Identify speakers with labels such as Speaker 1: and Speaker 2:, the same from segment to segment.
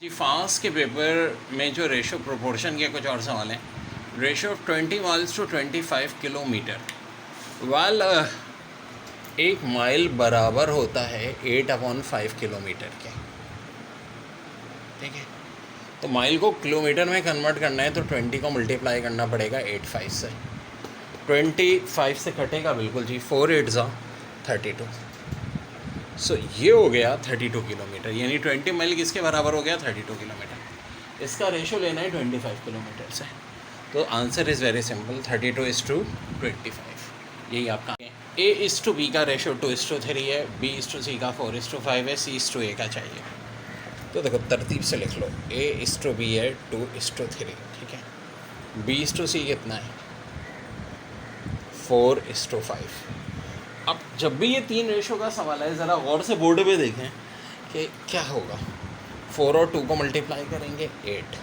Speaker 1: जी fast के paper में जो रेशो प्रोपोर्शन के कुछ और सवाल हैं। Ratio of 20 miles to 25 kilometre. वाल एक माइल बराबर होता है 8/5 किलोमीटर के। ठीक है, तो माइल को किलोमीटर में कन्वर्ट करना है तो 20 को मल्टीप्लाई करना पड़ेगा 85 से। 25 से कटेगा बिल्कुल जी, 4 8 ज़ा 32। सो ये हो गया 32 किलोमीटर, यानी 20 माइल किसके बराबर हो गया 32 किलोमीटर। इसका रेशो लेना है 25 किलोमीटर से। तो आंसर इज़ वेरी सिंपल, 32:25। यही आपका A:B का रेशो 2:3 है, B:C का 4:5 है, C:A का चाहिए। तो देखो तरतीब से लिख लो, A:B है 2:3, ठीक है। B:C कितना है 4:5। अब जब भी ये 3 रेशो का सवाल है, ज़रा गौर से बोर्ड पे देखें कि क्या होगा। 4 और 2 को मल्टीप्लाई करेंगे 8,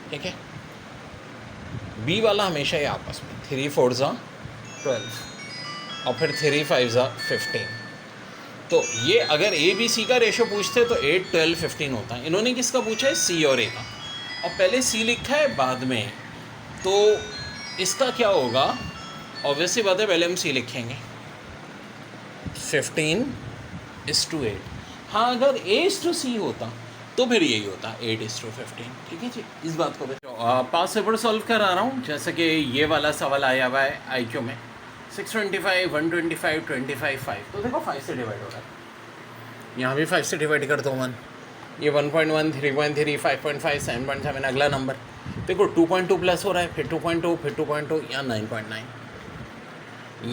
Speaker 1: ठीक है। बी वाला हमेशा ही आपस में 3 4 ज़ा 12 और फिर 3 5 ज़ा 15। तो ये अगर ABC का रेशो पूछते तो 8 12 15 होता है। इन्होंने किसका पूछा है, C और A का, और पहले C लिखा है बाद में, तो इसका क्या होगा। ऑब्वियसली बात है, पहले हम C लिखेंगे 15:8। हाँ, अगर A:C होता तो फिर यही होता 8:15, ठीक है जी। इस बात को पास पेपर सॉल्व करा रहा हूँ। जैसे कि ये वाला सवाल आया हुआ है IQ में 625 125 25 5। तो देखो 5 से डिवाइड हो रहा है, यहाँ भी 5 से डिवाइड कर दो 1। ये 1.1 3.3 5.5 7.7 अगला नंबर देखो 2.2 प्लस हो रहा है, फिर 2.2 फिर 2.2 यहाँ 9.9।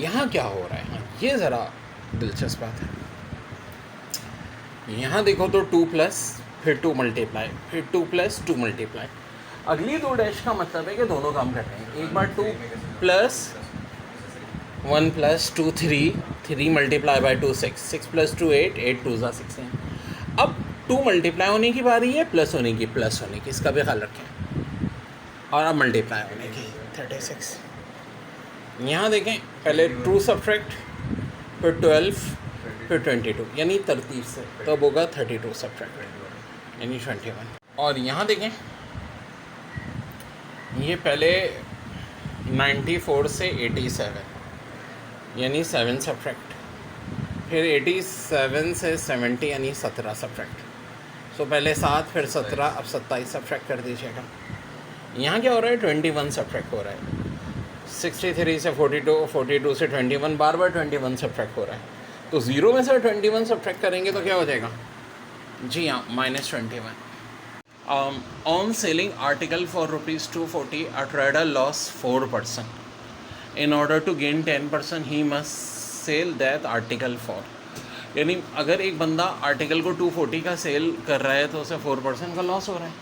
Speaker 1: यहाँ क्या हो रहा है, हाँ ये ज़रा दिलचस्प बात है। यहाँ देखो तो 2 प्लस फिर 2 मल्टीप्लाई फिर 2 प्लस 2 मल्टीप्लाई। अगली 2 डैश का मतलब है कि दोनों काम कर रहे हैं। एक बार 2 plus 1 plus 2 3 multiply by 2 6 plus 2 8 8 2 ज़ा 16। अब 2 मल्टीप्लाई होने की बारी है, प्लस होने की, इसका भी ख्याल रखें। और अब मल्टीप्लाई होने की 36। यहाँ देखें, पहले 2 सब्ट्रैक्ट फिर 12 फिर 22, यानी तरतीब से तब होगा 32 सब्ट्रैक्ट यानी 21। और यहाँ देखें, ये पहले 94 से 87 यानी 7 सब्ट्रैक्ट, फिर 87 से 70 यानी 17 सब्ट्रैक्ट। सो पहले 7 फिर 17, अब 27 सब्ट्रैक्ट कर दीजिएगा। यहाँ क्या हो रहा है 21 सब्ट्रैक्ट हो रहा है। 63 से 42 42 से 21, बार 21 सब्ट्रैक्ट हो रहा है। तो 0 में से 21 सब्ट्रैक्ट करेंगे तो क्या हो जाएगा जी, हाँ -21। On selling article for ₹240 a trader loss 4%. In order to gain 10% he must sell that article for. यानी अगर एक बंदा आर्टिकल को 240 का सेल कर रहा है तो उसे 4% का लॉस हो रहा है।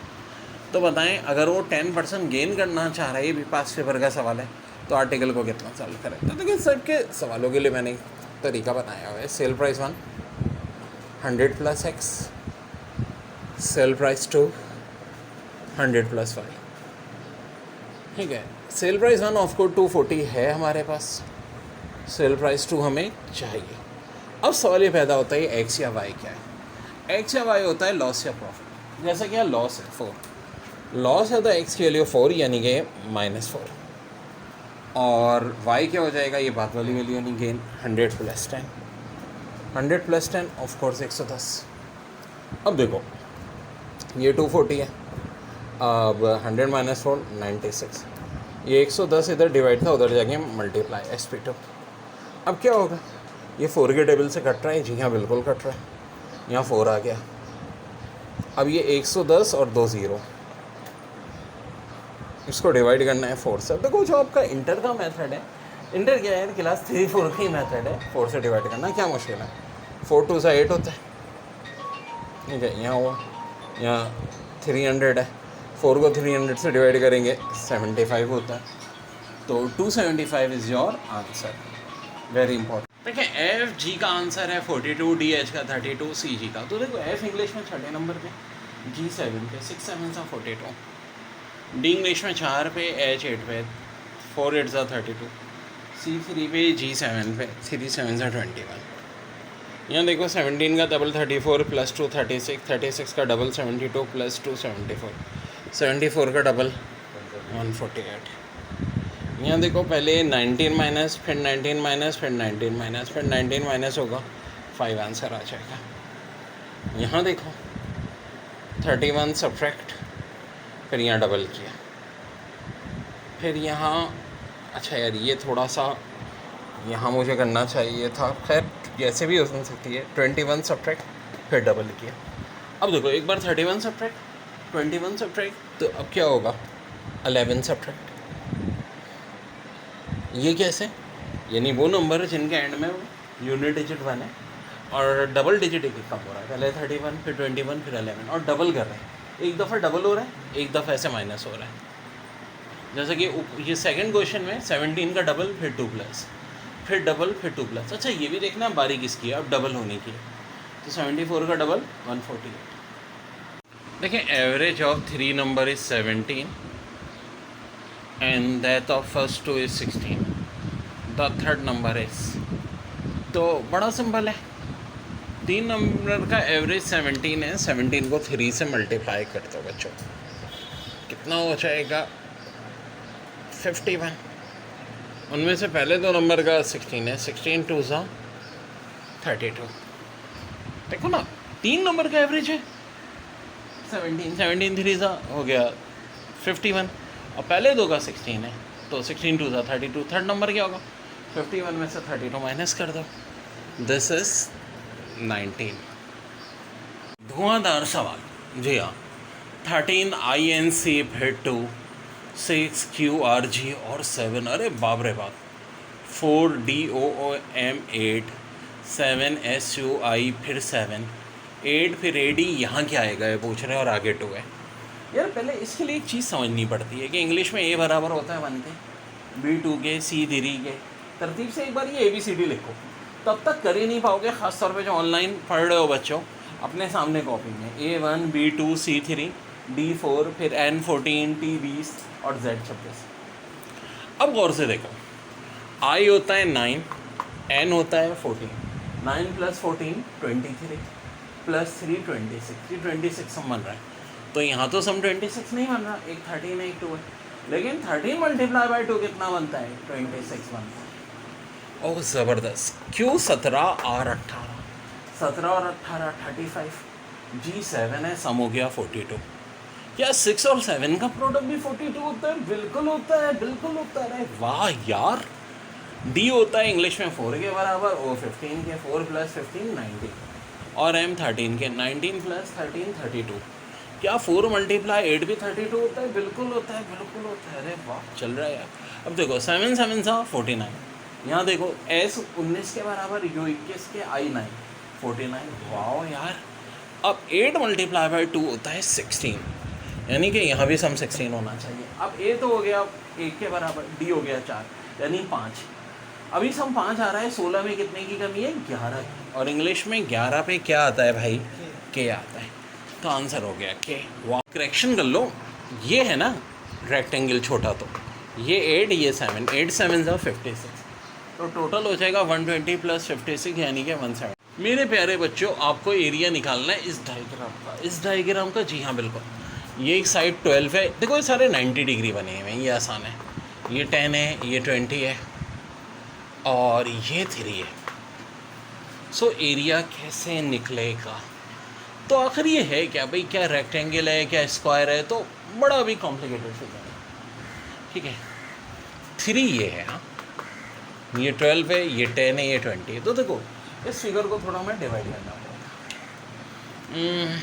Speaker 1: तो बताएं, अगर वो 10% गेन करना चाह रहा है, ये भी पास पेपर का सवाल है, तो आर्टिकल को कितना सेल करें। तो देखिए सबके सवालों के लिए मैंने तरीका बनाया हुआ है। Sale price 1 100 + x, sale price 2 100 + y, ठीक है। सेल प्राइस 1 ऑफ कोर्स 240 है हमारे पास, सेल प्राइस 2 हमें चाहिए। अब सवाल ये पैदा होता है x या y क्या है। x या y होता है लॉस या प्रॉफिट। जैसा कि लॉस है 4, लॉस है तो x की वैल्यू 4 यानी कि -4, और y क्या हो जाएगा, ये बात वाली वैल्यू यानी गेन 100 + 10। 100 + 10 of course 110। अब देखो ये 240 है, अब 100 - 4 96, ये 110 इधर डिवाइड था, उधर जाके मल्टीप्लाई SP2। अब क्या होगा, ये 4 के टेबल से कट रहा है जी, हाँ बिल्कुल कट रहा है, यहाँ 4 आ गया। अब ये 110 और 2 0, इसको डिवाइड करना है 4 से। देखो जो आपका इंटर का मेथड है, इंटर क्या है, क्लास 3 4 की मेथड है, 4 से डिवाइड करना क्या मुश्किल है। 4 2 से 8 होता है, ठीक है। यहाँ हुआ, यहाँ 300 है, 4 को 300 से डिवाइड करेंगे 75 होता है। तो 275 is your answer, very important. देखिए FG का आंसर है 42, DH का 32, CG का। तो देखो F इंग्लिश में 6 नंबर पे, G 7 पे, 6 7 सा 42, D इंग्लिश में 4 पे, H 8 पे, 4 8 32, C 3 पे, G 7 पे, 3 7 सा 21। यहाँ देखो 17 का डबल 34 प्लस 2 36, 36 का डबल 72 प्लस 2 74, 74 का डबल 148। यहाँ देखो पहले 19 माइनस, फिर 19 माइनस, फिर 19 माइनस, फिर 19 माइनस होगा, 5 आंसर आ जाएगा। यहाँ देखो 31 सब्ट्रैक्ट, फिर यहाँ डबल किया, फिर यहाँ अच्छा यार ये थोड़ा सा यहाँ मुझे करना चाहिए था, खैर जैसे भी हो सकती है। 21 सब्ट्रैक्ट, फिर डबल किया। अब देखो एक बार 31 सब्ट्रैक्ट 21 सब्ट्रैक्ट, तो अब क्या होगा 11 सब्ट्रैक्ट। ये कैसे, यानी वो नंबर जिनके एंड में यूनिट डिजिट 1 है और डबल डिजिट एक कम हो रहा है, पहले 31 फिर 21 फिर 11 और डबल कर रहे हैं। एक दफ़ा डबल हो रहा है, एक दफ़ा ऐसे माइनस हो रहा है। जैसे कि ये सेकंड क्वेश्चन में 17 का डबल फिर 2 प्लस, फिर डबल फिर 2 प्लस। अच्छा ये भी देखना बारी किसकी है, अब डबल होने की है, तो 74 का डबल 148। देखिए average of 3 number is 17 and that of first 2 is 16, the third number is, तो बड़ा सिंपल है। 3 नंबर का एवरेज 17 है, 17 को 3 से मल्टीप्लाई कर दो बच्चों, कितना हो जाएगा 51। उनमें से पहले 2 नंबर का 16 है, 16 2 सा 32। देखो ना 3 नंबर का एवरेज है 17, 17 3 सा हो गया 51, और पहले 2 का 16 है, तो 16 2 सा 32। थर्ड नंबर क्या होगा, 51 में से 32 माइनस कर दो, दिस इज 19। धुआंधार सवाल, जी हाँ। 13 INC फिर 2, 6 QRG और 7, अरे बाप रे बाप, 4 DOOM 8, 7 SUI फिर 7, 8 फिर AD, यहाँ क्या आएगा ये पूछ रहे हैं, और आगे 2 है। यार पहले इसके लिए एक चीज़ समझनी पड़ती है कि इंग्लिश में A बराबर होता है 1 के, B 2 के, C 3 के। तरतीब से एक बार ये ABCD लिखो, तब तक कर ही नहीं पाओगे, ख़ासतौर पे जो ऑनलाइन पढ़ रहे हो बच्चों, अपने सामने कॉपी में A1 B2 C3 D4 फिर N14 T20 और Z26। अब गौर से देखो, I होता है 9, N होता है 14, 9 + 14 23 + 3 26, 26 सम बन रहा है, तो यहाँ तो सम 26 नहीं बन रहा, एक 13 है एक 2 है, लेकिन 13 × 2 कितना बनता है, 26 बनता है। ओह ज़बरदस्त। Q 17 R 18, 17 और 18 35, G 7 है, सम हो गया 42। क्या 6 और 7 का प्रोडक्ट भी 42 होता है? बिल्कुल होता है, बिल्कुल होता है। वाह यार। D होता है इंग्लिश में 4 के बराबर, O 15 के, 4 + 15 19, और M 13 के, 19 + 13 32। क्या 4 × 8 भी 32 होता है? बिल्कुल होता है, बिल्कुल होता है। अरे वाह, चल रहा है यार। अब देखो 7 7 सा 49, यहाँ देखो S 19 के बराबर, U 21 के, I 9 49। वाह यार। अब 8 × 2 होता है 16, यानी कि यहाँ भी सम 16 होना चाहिए। अब A तो हो गया 1 के बराबर, D हो गया 4, यानी 5। अभी सम 5 आ रहा है, 16 में कितने की कमी है, 11 की, और इंग्लिश में 11 पे क्या आता है भाई, K आता है, तो आंसर हो गया K। वाह, करेक्शन कर लो, ये है ना रेक्टेंगल छोटा, तो ये 8 ये 7, 8 7 सा 56, तो टोटल हो जाएगा 120 + 56 यानी कि 170। मेरे प्यारे बच्चों, आपको एरिया निकालना है इस डायग्राम का, इस डायग्राम का, जी हाँ बिल्कुल। ये एक साइड 12 है, देखो ये सारे 90 डिग्री बने हुए हैं, ये आसान है। ये 10 है, ये 20 है, और ये 3 है। सो एरिया कैसे निकलेगा, तो आखिर ये है क्या भाई, क्या रेक्टेंगल है, क्या स्क्वायर है, तो बड़ा भी कॉम्प्लिकेटेड फिगर है, ठीक है। 3 ये है, हाँ, ये 12 है, ये 10 है, ये 20 है। तो देखो इस फिगर को थोड़ा मैं डिवाइड करना पड़ेगा।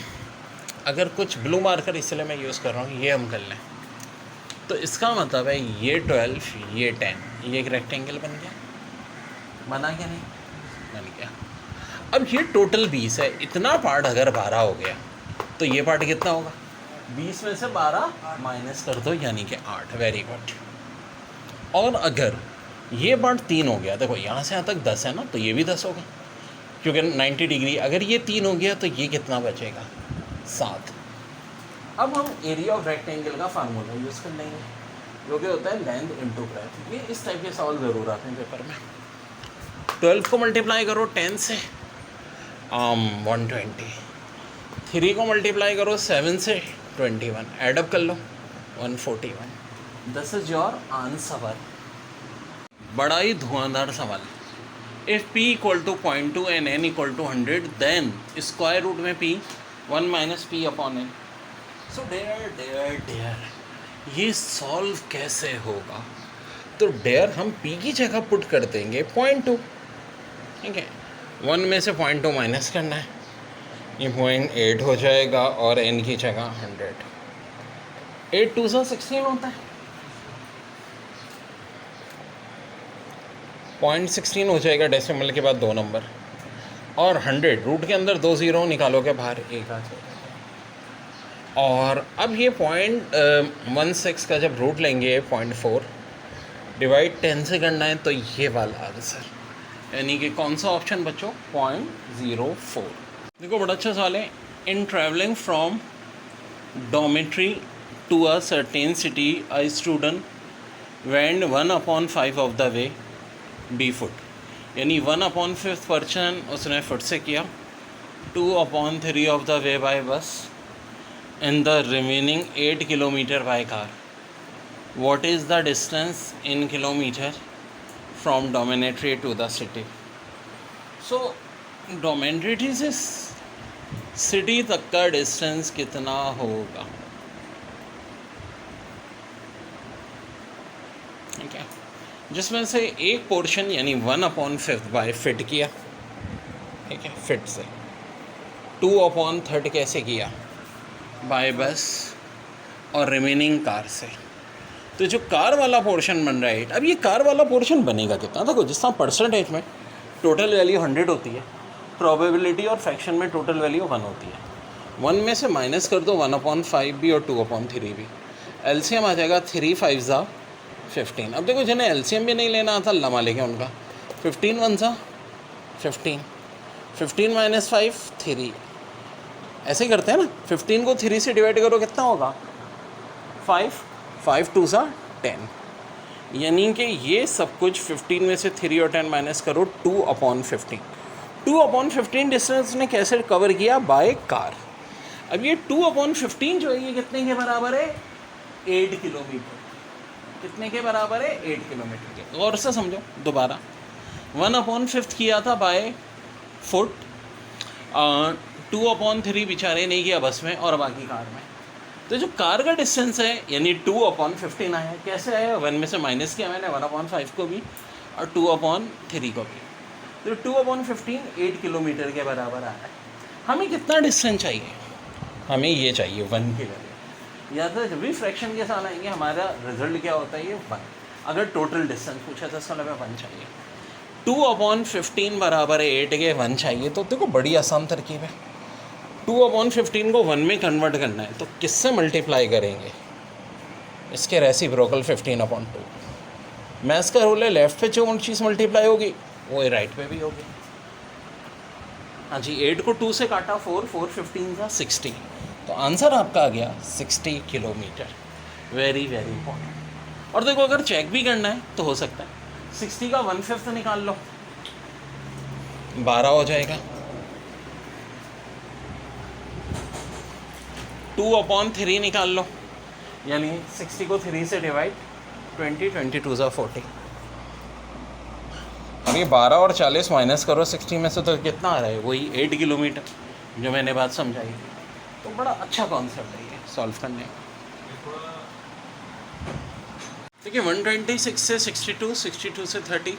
Speaker 1: अगर कुछ ब्लू मार्कर इसलिए मैं यूज़ कर रहा हूँ, ये हम कर लें, तो इसका मतलब है ये 12 ये 10, ये एक रेक्टेंगल बन गया, बना क्या नहीं, बन गया। अब ये टोटल 20 है, इतना पार्ट अगर 12 हो गया, तो ये पार्ट कितना होगा, 20 में से 12 माइनस कर दो, यानी कि 8। Very good. और अगर ये पार्ट 3 हो गया, देखो यहाँ से यहाँ तक 10 है ना, तो ये भी 10 होगा, क्योंकि 90 डिग्री। अगर ये 3 हो गया तो ये कितना बचेगा, 7। अब हम एरिया ऑफ रेक्टेंगल का फार्मूला यूज़ कर लेंगे, जो कि होता है लेंथ इंटू ब्रेथ। ये इस टाइप के सवाल ज़रूर आते हैं पेपर में। 12 को मल्टीप्लाई करो 10 से, 120। 3 को मल्टीप्लाई करो 7 से, 21, एडअप कर लो 141। This is your answer. बड़ा ही धुआंधार सवाल। If p equal to 0.2 and n equal to 100 then square root में p 1 minus p upon n। So there ये सॉल्व कैसे होगा? तो डेयर हम p की जगह पुट कर देंगे 0.2, ठीक है। 1 में से 0.2 माइनस करना है, ये 0.8 हो जाएगा और n की जगह 100। 8 2 से 16 होता है, 0.16 हो जाएगा डेसिमल के बाद 2 नंबर, और 100 रूट के अंदर 2 ज़ीरो निकालोगे बाहर 1 आ जाएगा। और अब ये 0.16 का जब रूट लेंगे 0.4 डिवाइड 10 से करना है, तो ये वाला आंसर, यानी कि कौन सा ऑप्शन बच्चों? 0.04। देखो बड़ा अच्छा सवाल है। In travelling from dormitory to a certain city a student went 1/5 of the way by foot, यानी 1/5 पर्सन उसने फुट से किया, 2/3 ऑफ द वे बाय बस, in the remaining 8 kilometre by car. What is the distance in kilometer from डोमिनेटरी to the city? So डोमिनेटरी से city तक का distance कितना होगा? ठीक है, जिसमें से एक पोर्शन यानी 1/5 बाय फिट किया, ठीक है, फिट से 2/3 कैसे किया? बाय बस, और रिमेनिंग कार से। तो जो कार वाला पोर्शन बन रहा है, अब ये कार वाला पोर्शन बनेगा कितना? देखो जिस तरह परसेंटेज में टोटल वैल्यू 100 होती है, प्रोबेबिलिटी और फ्रैक्शन में टोटल वैल्यू 1 होती है। 1 में से माइनस कर दो 1/5 भी और 2/3 भी, एलसीएम आ जाएगा 3 5 ज़ा 15। अब देखो जिन्हें एलसीएम भी नहीं लेना आता, अल्लाह मालिक है उनका। 15 1 ज़ा 15, 15 माइनस 5 3, ऐसे ही करते हैं ना। 15 को 3 से डिवाइड करो कितना होगा? 5, 5 2 ज़ा 10, यानी कि ये सब कुछ 15 में से 3 और 10 माइनस करो 2/15। 2/15 डिस्टेंस ने कैसे कवर किया? By car. अब ये 2/15 जो है ये कितने के बराबर है? 8 किलोमीटर। कितने के बराबर है? 8 किलोमीटर के। और से समझो दोबारा, 1/5 किया था बाय फुट, 2/3 बेचारे नहीं किया बस में और बाकी कार में। तो जो कार का डिस्टेंस है यानी 2/15 आया। कैसे आया? 1 में से माइनस किया मैंने 1/5 को भी और 2/3 को भी, तो 2/15 8 किलोमीटर के बराबर आ रहा है। हमें कितना डिस्टेंस चाहिए? हमें ये चाहिए 1 की वैल्यू। या तो जब भी फ्रैक्शन के साथ आएंगे हमारा रिजल्ट क्या होता है? ये 1। अगर टोटल डिस्टेंस पूछा तो इसका मतलब 1 चाहिए। 2/15 बराबर है 8 के, 1 चाहिए। तो देखो बड़ी आसान तरकीब है। 2/15 को 1 में कन्वर्ट करना है, तो किससे मल्टीप्लाई करेंगे? इसके रेसिप्रोकल 15/2। मैथ्स का रूल है, लेफ्ट पे जो चीज़ मल्टीप्लाई होगी वो राइट पे भी होगी। हाँ जी, 8 को 2 से काटा 4, 4 15 था 60, तो आंसर आपका आ गया 60 किलोमीटर। Very very important. और देखो अगर चेक भी करना है तो हो सकता है 60 का 1/5 निकाल लो, 12 हो जाएगा। 2/3 निकाल लो, यानी 60 को 3 से डिवाइड 20, 22 ज़ा 40। अब ये 12 और 40 माइनस करो 60 में से, तो कितना आ रहा है? वही 8 किलोमीटर जो मैंने बात समझाई थी। तो बड़ा अच्छा कॉन्सेप्ट है ये सॉल्व करने का। देखिए 126 से 62, 62 से 30,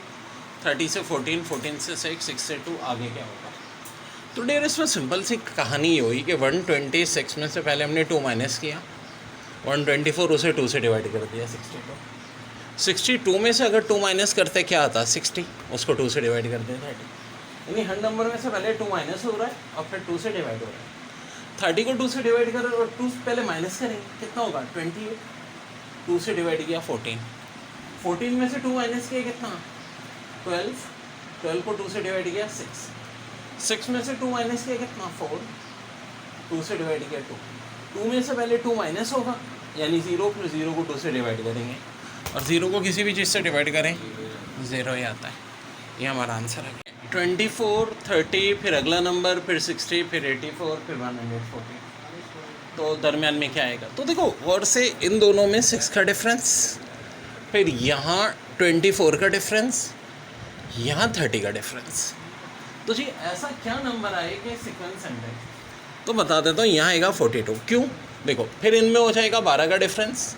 Speaker 1: 30 से 14, 14 से 6, 6 से 2, आगे क्या होगा? तो डेयर इसमें सिंपल सी कहानी ये हुई कि 126 में से पहले हमने 2 माइनस किया, 124 उसे 2 से डिवाइड कर दिया 62। 62 में से अगर 2 माइनस करते क्या आता? 60, उसको 2 से डिवाइड कर दिया 30। यानी हर नंबर में से पहले 2 माइनस हो रहा है और फिर 2 से डिवाइड हो रहा है। 30 को 2 से डिवाइड करो और 2 पहले माइनस करेंगे, कितना होगा? 28। 2 से डिवाइड किया 14, 14 में से 2 माइनस किया कितना? 12, 12 को 2 से डिवाइड किया 6, 6 में से 2 माइनस किया कितना? 4, 2 से डिवाइड किया 2, 2 में से पहले 2 माइनस होगा, यानी 0 प्लस 0 को 2 से डिवाइड करेंगे, और 0 को किसी भी चीज़ से डिवाइड करें 0 ही आता है। ये हमारा आंसर है। 24, 30, फिर अगला नंबर, फिर 60, फिर 84, फिर 140। तो दरमियान में क्या आएगा? तो देखो और से इन दोनों में 6 का डिफरेंस, फिर यहाँ 24 का डिफरेंस, यहाँ 30 का डिफरेंस। तो जी ऐसा क्या नंबर आए कि सीक्वेंस एंड है? तो बता देता हूँ, यहाँ आएगा 42। क्यों? देखो फिर इनमें हो जाएगा 12 का डिफरेंस,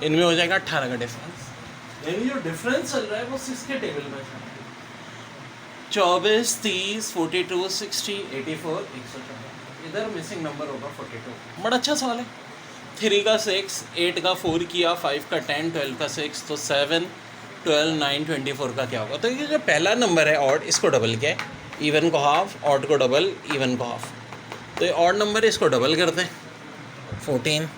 Speaker 1: इनमें हो जाएगा 18 का डिफरेंस, यानी जो डिफरेंस चल रहा है वो 6 के टेबल में है। 24, 30, 42, 60, 84, 114। इधर मिसिंग नंबर होगा 42। बड़ा अच्छा सवाल है। 3 का 6, 8 का 4 किया, 5 का 10, 12 का 6, तो 7, 12, 9, 24 का क्या होगा? तो ये जो पहला नंबर है ऑड, इसको डबल किया है, इवन को हाफ, ऑड को डबल, इवन को हाफ। तो ये ऑड नंबर है, इसको डबल कर दें 14,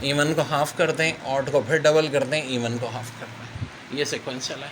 Speaker 1: इवन को हाफ कर दें, ऑड को फिर डबल कर दें, इवन को हाफ कर दें। ये सीक्वेंस चला है।